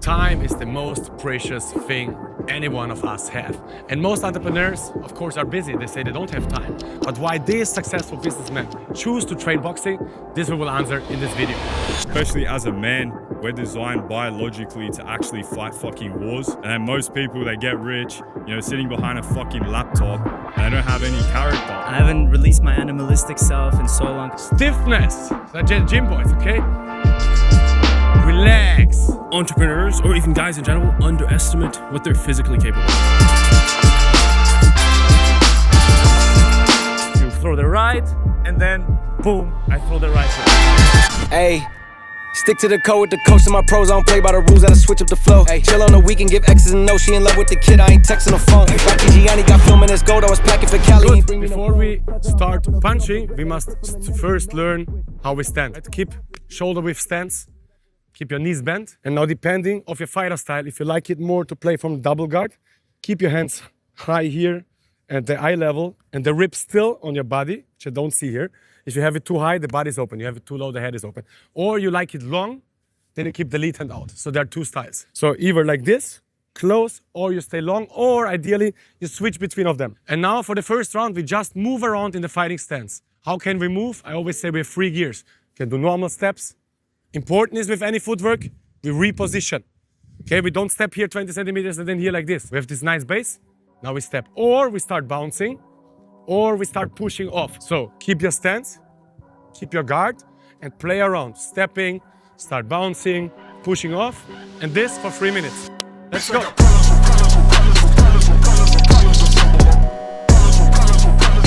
Time is the most precious thing any one of us have. And most entrepreneurs, of course, are busy. They say they don't have time. But why these successful businessmen choose to train boxing, this we will answer in this video. Especially as a man, we're designed biologically to actually fight fucking wars. And then most people, they get rich, sitting behind a fucking laptop and they don't have any character. I haven't released my animalistic self in so long. Stiffness. That's gym boys, okay? Relax. Entrepreneurs, or even guys in general, underestimate what they're physically capable of. You throw the right, and then boom, I throw the right. Hey, stick to the code with the coach and my pros. I don't play by the rules, I switch up the flow. Hey, chill on the weekend, give X's and no. She in love with the kid, I ain't texting the phone. Rocky Gianni got filming his gold, I was packing for Cali. Good. Before we start punching, we must first learn how we stand. Right? Keep shoulder width stance. Keep your knees bent. And now depending of your fighter style, if you like it more to play from double guard, keep your hands high here at the eye level and the ribs still on your body, which I don't see here. If you have it too high, the body's open. You have it too low, the head is open. Or you like it long, then you keep the lead hand out. So there are two styles. So either like this, close, or you stay long, or ideally you switch between of them. And now for the first round, we just move around in the fighting stance. How can we move? I always say we have 3 gears. You can do normal steps. Important is with any footwork, we reposition. Okay, we don't step here 20 centimeters and then here like this. We have this nice base, now we step. Or we start bouncing, or we start pushing off. So keep your stance, keep your guard, and play around. Stepping, start bouncing, pushing off, and this for 3 minutes. Let's go.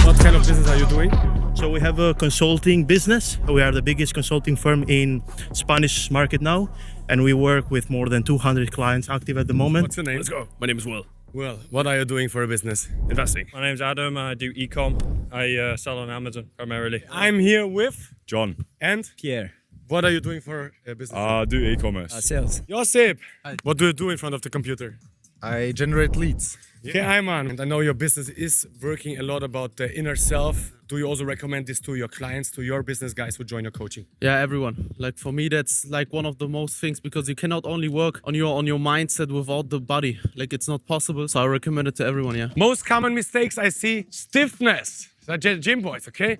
What kind of business are you doing? So we have a consulting business. We are the biggest consulting firm in Spanish market now, and we work with more than 200 clients active at the moment. What's your name? Let's go. My name is Will. Well, what are you doing for a business? Investing. My name's Adam. I do e-com. I sell on Amazon primarily. I'm here with John. and Pierre. what are you doing for a business? I do e-commerce. Sales. Josip, what do you do in front of the computer? I generate leads. Okay, Ayman, and I know your business is working a lot about the inner self. Do you also recommend this to your clients, to your business guys who join your coaching? Yeah, everyone. Like for me, that's like one of the most things because you cannot only work on your mindset without the body. Like it's not possible. So I recommend it to everyone. Yeah. Most common mistakes I see: stiffness. That's gym boys, okay?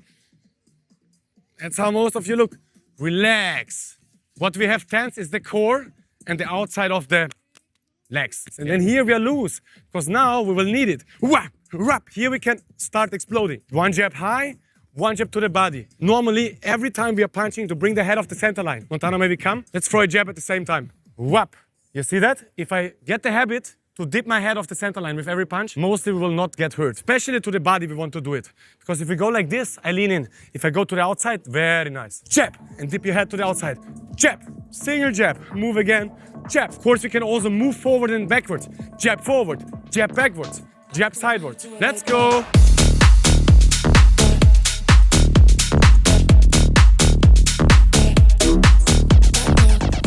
That's how most of you look. Relax. What we have tense is the core and the outside of the legs. And then here we are loose, because now we will need it. Whap, whap. Here we can start exploding. One jab high, one jab to the body. Normally, every time we are punching to bring the head off the center line. Montana, maybe come. Let's throw a jab at the same time. Whap. You see that? If I get the habit to dip my head off the center line with every punch, mostly we will not get hurt. Especially to the body, we want to do it. Because if we go like this, I lean in. If I go to the outside, very nice. Jab, and dip your head to the outside. Jab, single jab, move again. Jab. Of course, we can also move forward and backwards. Jab forward, jab backwards, jab sidewards. Let's go.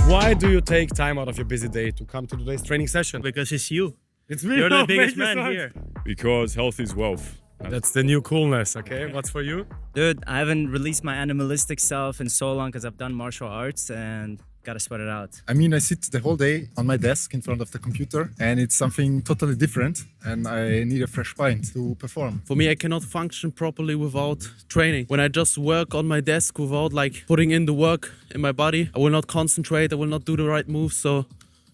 Why do you take time out of your busy day to come to today's training session? Because it's you. It's me. You're the Oh, biggest thank you man so here. Because health is wealth. That's the new coolness, okay? What's for you? Dude, I haven't released my animalistic self in so long because I've done martial arts and gotta sweat it out. I mean, I sit the whole day on my desk in front of the computer and it's something totally different and I need a fresh mind to perform. For me, I cannot function properly without training. When I just work on my desk without like putting in the work in my body, I will not concentrate. I will not do the right moves. So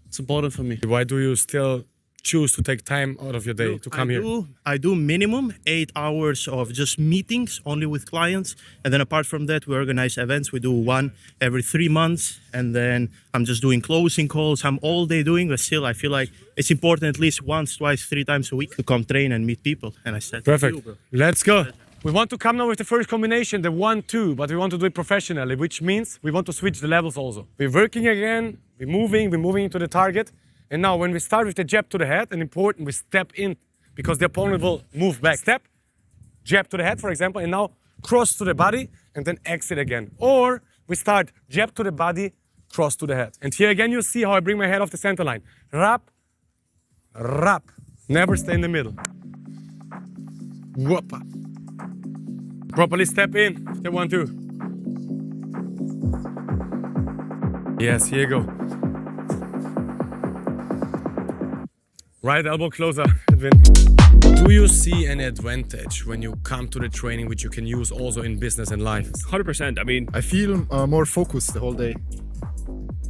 it's important for me. Why do you still choose to take time out of your day to come here? I do minimum 8 hours of just meetings only with clients, and then apart from that we organize events. We do one every 3 months, and then I'm just doing closing calls. I'm all day doing, but still I feel like it's important at least once, twice, 3 times a week to come train and meet people. And I said, perfect. Let's go. We want to come now with the first combination, the 1-2, but we want to do it professionally, which means we want to switch the levels also. We're working again, we're moving into the target. And now when we start with the jab to the head, and important, we step in because the opponent will move back. Step, jab to the head, for example, and now cross to the body and then exit again. Or we start jab to the body, cross to the head. And here again, you see how I bring my head off the center line. Rap, rap. Never stay in the middle. Whoop. Properly step in, the 1-2. Yes, here you go. Right elbow closer, Edwin. Do you see any advantage when you come to the training which you can use also in business and life? 100%. I mean, I feel more focused the whole day.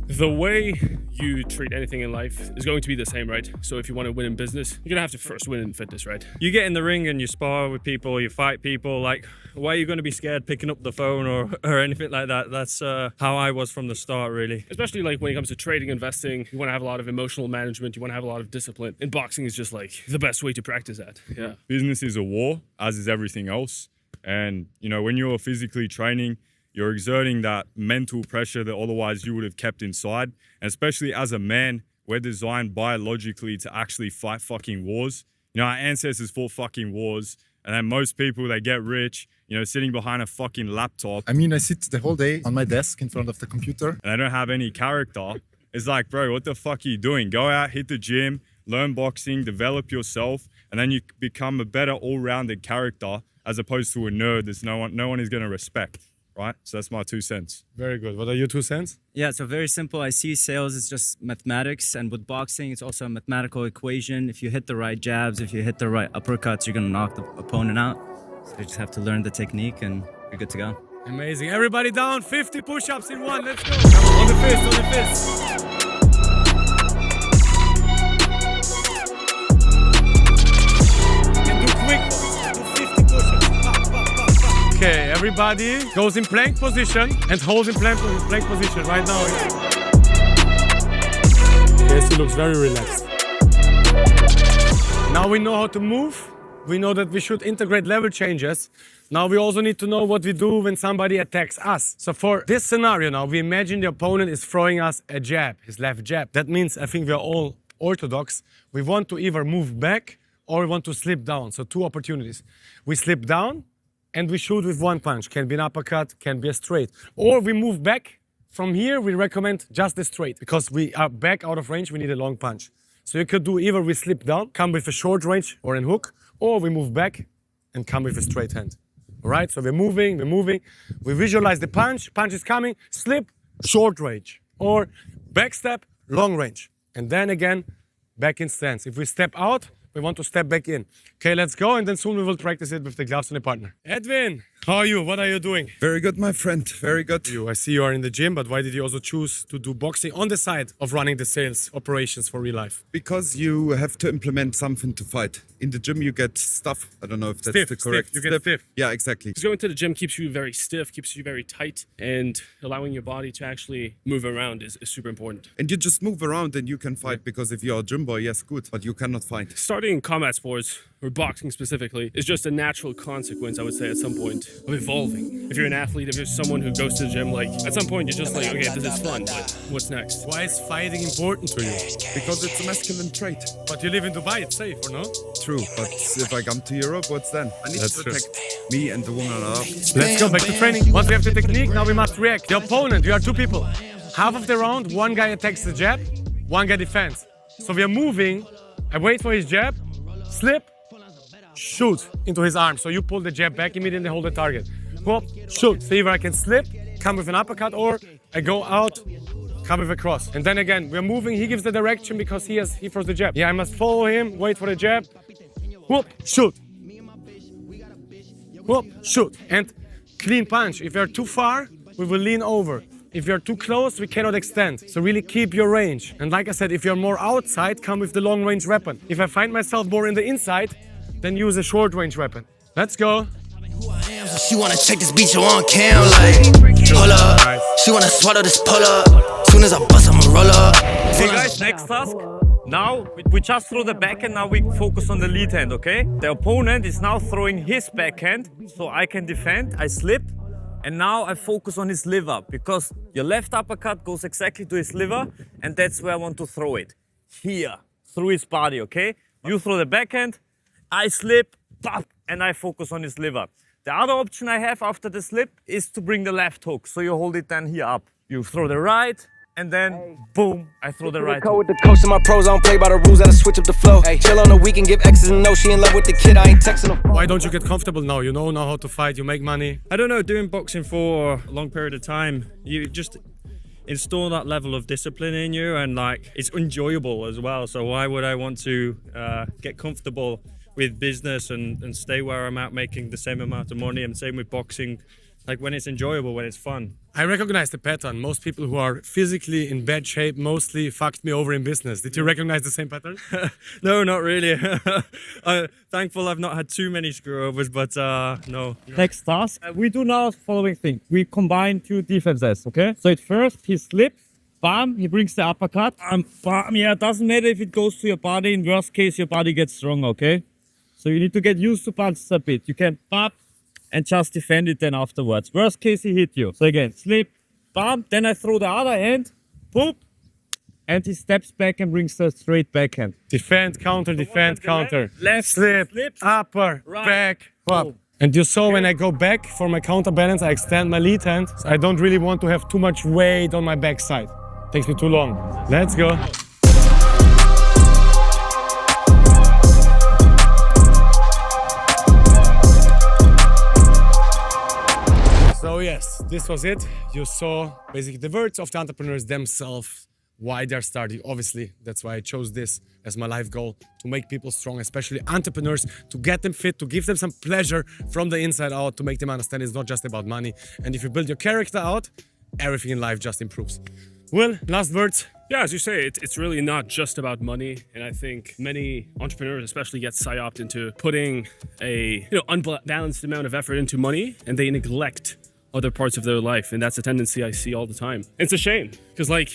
the way you treat anything in life is going to be the same, right? So if you want to win in business, you're gonna have to first win in fitness, right? You get in the ring and you spar with people, you fight people, like, why are you gonna be scared picking up the phone or anything like that? That's how I was from the start, really. Especially like when it comes to trading, investing, you wanna have a lot of emotional management, you wanna have a lot of discipline. And boxing is just like the best way to practice that, yeah. Business is a war, as is everything else. And, you know, when you're physically training, you're exerting that mental pressure that otherwise you would have kept inside. And especially as a man, we're designed biologically to actually fight fucking wars. You know, our ancestors fought fucking wars. And then most people, they get rich, you know, sitting behind a fucking laptop. I mean, I sit the whole day on my desk in front of the computer. And they don't have any character. It's like, bro, what the fuck are you doing? Go out, hit the gym, learn boxing, develop yourself. And then you become a better all-rounded character as opposed to a nerd that no one is going to respect. Right? So that's my 2 cents. Very good. What are your 2 cents? Yeah, so very simple. I see sales is just mathematics, and with boxing, it's also a mathematical equation. If you hit the right jabs, if you hit the right uppercuts, you're gonna knock the opponent out. So you just have to learn the technique, and you're good to go. Amazing. Everybody down. 50 push-ups in one. Let's go. Come on, on the fist, on the fist. And do quick ones. Do 50 push-ups. Okay, everybody goes in plank position and holds in plank position right now. Yes, he looks very relaxed. Now we know how to move. We know that we should integrate level changes. Now we also need to know what we do when somebody attacks us. So for this scenario now, we imagine the opponent is throwing us a jab, his left jab. That means I think we are all orthodox. We want to either move back or we want to slip down. So 2 opportunities. We slip down and we shoot with 1 punch. Can be an uppercut, can be a straight. Or we move back. From here, we recommend just the straight. Because we are back out of range, we need a long punch. So you could do either we slip down, come with a short range or a hook, or we move back and come with a straight hand. All right, so we're moving. We visualize the punch is coming, slip, short range. Or back step, long range. And then again, back in stance. If we step out, we want to step back in. Okay, let's go, and then soon we will practice it with the gloves and the partner. Edwin, how are you? What are you doing? Very good, my friend. Very good. I see you are in the gym, but why did you also choose to do boxing on the side of running the sales operations for real life? Because you have to implement something to fight. In the gym, you get stuff. I don't know if that's the correct. You get stiff. Yeah, exactly. Because going to the gym keeps you very stiff, keeps you very tight, and allowing your body to actually move around is super important. And you just move around and you can fight, because if you're a gym boy, yes, good, but you cannot fight. Starting in combat sports, or boxing specifically, is just a natural consequence, I would say, at some point, of evolving. If you're an athlete, if you're someone who goes to the gym, like, at some point you're just like, okay, this is fun, but what's next? Why is fighting important to you? Because it's a masculine trait. But you live in Dubai, it's safe, or no? True, but if I come to Europe, what's then? I need to protect me and the woman I love. Let's go back to training. Once we have the technique, now we must react. The opponent, you are 2 people. Half of the round, 1 guy attacks the jab, 1 guy defends. So we are moving, I wait for his jab, slip, shoot into his arm. So you pull the jab back, immediately hold the target. Whoop, shoot. So either I can slip, come with an uppercut, or I go out, come with a cross. And then again, we're moving, he gives the direction because he throws the jab. Yeah, I must follow him, wait for the jab, whoop, shoot. Whoop, shoot. And clean punch. If you're too far, we will lean over. If you're too close, we cannot extend. So really keep your range. And like I said, if you're more outside, come with the long range weapon. If I find myself more in the inside, then use a short range weapon. Let's go. She wanna check this beat, you on cam, like, pull up. She wanna swallow this pull up. Soon as I bust, I'ma roll up. Okay guys, next task. Now, we just throw the backhand, now we focus on the lead hand, okay? The opponent is now throwing his backhand, so I can defend, I slip, and now I focus on his liver, because your left uppercut goes exactly to his liver, and that's where I want to throw it. Here, through his body, okay? You throw the backhand, I slip, pop, and I focus on his liver. The other option I have after the slip is to bring the left hook, so you hold it then here up. You throw the right, and then boom, I throw the right hook. With the coach and my pros, I don't play by the rules, I switch up the flow. Hey, chill on the weekend, give X's and no, she in love with the kid, I ain't texting her. Why don't you get comfortable now? You know now how to fight, you make money. I don't know, doing boxing for a long period of time, install that level of discipline in you, and like it's enjoyable as well. So why would I want to get comfortable with business and stay where I'm at making the same amount of money? And same with boxing, like when it's enjoyable, when it's fun. I recognize the pattern. Most people who are physically in bad shape mostly fucked me over in business. Did you recognize the same pattern? No, not really. Thankful I've not had too many screw-overs, but no. Next task. We do now following thing. We combine two defenses, okay? So at first, he slips, bam, he brings the uppercut, and bam, yeah, it doesn't matter if it goes to your body. In worst case, your body gets stronger, okay? So you need to get used to punches a bit. You can pop and just defend it then afterwards. Worst case, he hit you. So again, slip, bam, then I throw the other hand, boop, and he steps back and brings the straight backhand. Defend, counter, defend, counter. Left, slip, slip, upper, right, back, up. boom. And you saw when I go back for my counterbalance, I extend my lead hand. So I don't really want to have too much weight on my backside. Takes me too long. Let's go. So yes, this was it. You saw basically the words of the entrepreneurs themselves, why they're starting. Obviously, that's why I chose this as my life goal, to make people strong, especially entrepreneurs, to get them fit, to give them some pleasure from the inside out, to make them understand it's not just about money. And if you build your character out, everything in life just improves. Will, last words? Yeah, as you say, it's really not just about money, and I think many entrepreneurs especially get psyoped into putting a unbalanced amount of effort into money, and they neglect other parts of their life, and that's a tendency I see all the time. It's a shame, because like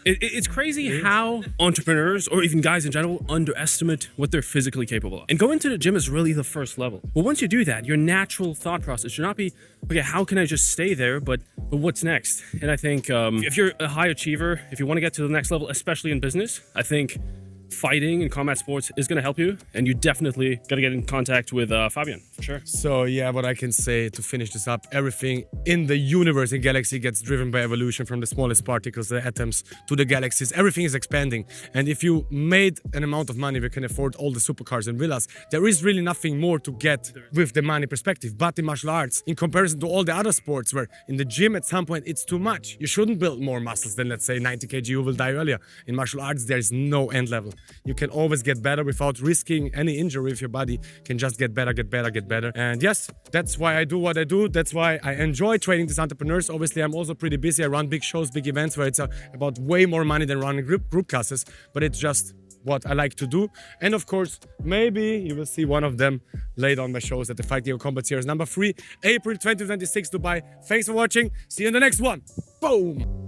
it's crazy how entrepreneurs, or even guys in general, underestimate what they're physically capable of. And going to the gym is really the first level. But once you do that, your natural thought process should not be, okay, how can I just stay there, but what's next? And I think if you're a high achiever, if you want to get to the next level, especially in business, I think fighting and combat sports is going to help you, and you definitely got to get in contact with Fabian, for sure. So yeah, what I can say to finish this up, everything in the universe, in galaxy, gets driven by evolution, from the smallest particles, the atoms, to the galaxies. Everything is expanding. And if you made an amount of money, we can afford all the supercars and villas, there is really nothing more to get with the money perspective. But in martial arts, in comparison to all the other sports, where in the gym at some point it's too much, you shouldn't build more muscles than, let's say, 90 kg, you will die earlier. In martial arts, there is no end level. You can always get better without risking any injury. If your body can just get better, get better, get better. And yes, that's why I do what I do. That's why I enjoy training these entrepreneurs. Obviously, I'm also pretty busy. I run big shows, big events where it's about way more money than running group classes, but it's just what I like to do. And of course, maybe you will see one of them later on my shows at the Fightgecko Combat Series number 3, April 2026, Dubai. Thanks for watching. See you in the next one. Boom.